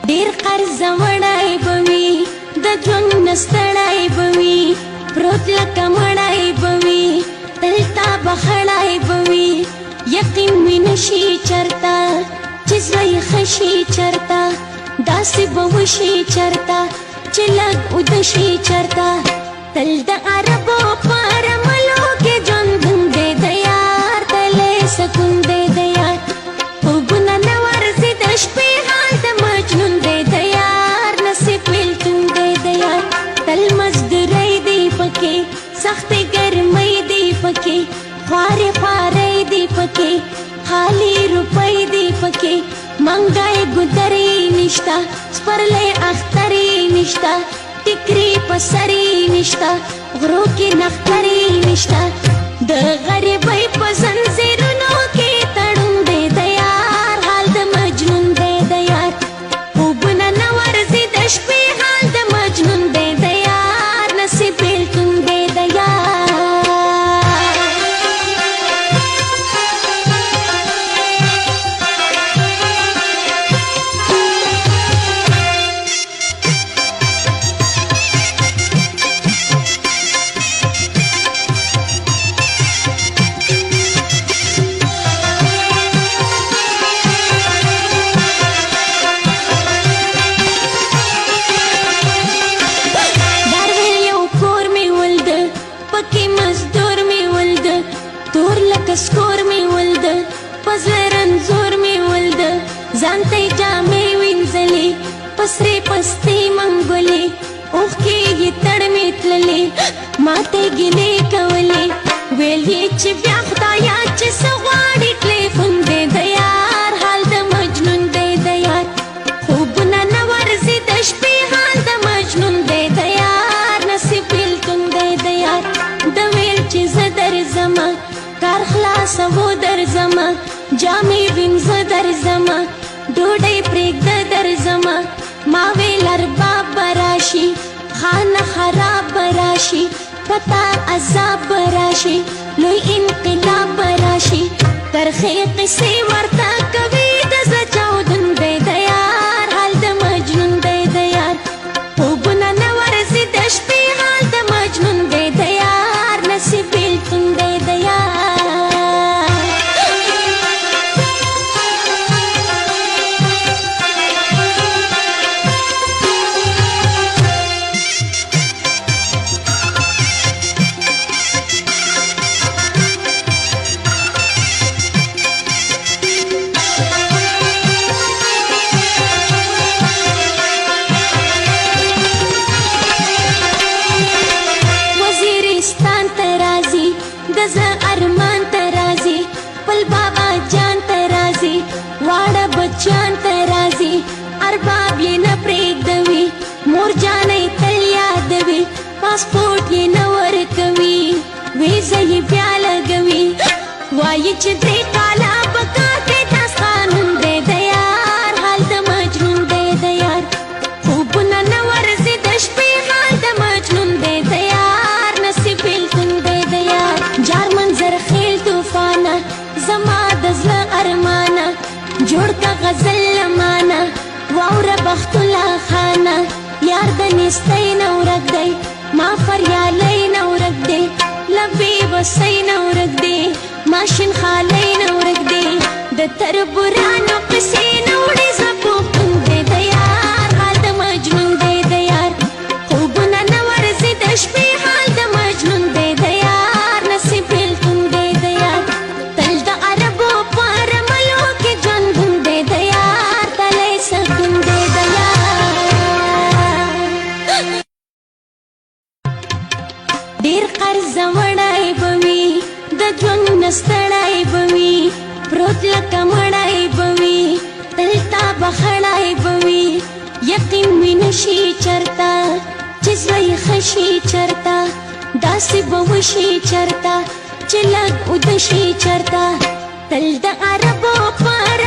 ډیر قرض وړای بوي د ژوند نستړای بوي پروت لکه مړای بوي تلتا بخړای بوي یقین مې نشي چرتا چې زوی خشي چرتا داسې به وشي چرتا چې لږ ودشي چرتا تل د عربو پر ملو کې ژوند دی د یار تلې سکون دی د یار خوبونه نه ورځي د شپې حال د مجنون دی د یار نصیب بیلتون دی د یار تل مزدورۍ دی پکې سختې ګرمۍ دی پکې خوارې خوارۍ دی پکې خالی روپۍ دی پکې منګای ګودرې نشته سپرلې اخترې نشته ټیکري په سرې نشته غرو کې نخترې نشته د غریبۍ په زنځیرونو کې تړون دی د یار حال د مجنون دی د یار خوبونه نه ورځي د شپې حال د مجنون دی د یار نصیب بیلتون دی د یار سکور می ولد پزرن زور می ولد ځانته جامې وینځلې پسرې پستې منګولې اوښکې یې تړ مې تللې ماته ګیلې کولې ویل یې چې بیا خدایه چې څه غواړي ټلیفون دی د یار حال د مجنون دی د یار خوبونه نه ورځي د شپې حال د مجنون دی د یار نصیب بیلتون دی د یار د ویل چې زه درځمه کار خلاص و درځمه جامې وینځه درځمه ډوډۍ پرېږده درځمه ما ویل ارباب به راشي خانه خراب به راشي پتا عذاب به راشي لوی انقلاب به راشي ترخې قصې ورته کوي د زړه چاودون دی د یار حال د مجنون دی د یار خوبونه نه ورځي د شپې حال د مجنون دی د یار نصیب بیلتون دی د یار ارمان ترازی پل بابا جان ترازی واړه بچان ترازی ارباب یې نه پرېږدوي مور جانې تل یادوي پاسپورټ یې نه ورکوي ویزه یې بیا لګوي وایي چې درې کاله به کار کوي تاس قانون دی د یار حال د مجنون دی د یار خوبونه نه ورځي د شپې حال د مجنون دی د یار نصیب بیلتون دی د یار جار منظر خیل طوفانه زما د زړه ارمانه جوړ کا غزل لمانه واوره بخت الله خانه یار د نیستۍ نه ورک دی ما فریالۍ نه ورک دی لبې وسۍ نه ورک دی ماشین خالۍ نه ورک دی د تربورانو قصې نه وړي زه پوښتون دی د یار حال د مجنون دی د یار خوبونه نه ورځي د شپې حال د مجنون دی د یار نصیب بیلتون دی د یار تل د عربو پر ملو کې ژوند دی د یار تلې سکون دی د یار ډیر قرض وړای بوي د ژوند نستړای بوي پروت لکه مړای بوي تلتا بخړای بوي یقین مې نشي چرتا چې زوی خشي چرتا داسې به وشي چرتا چې لږ ودشي چرتا تل د عربو پر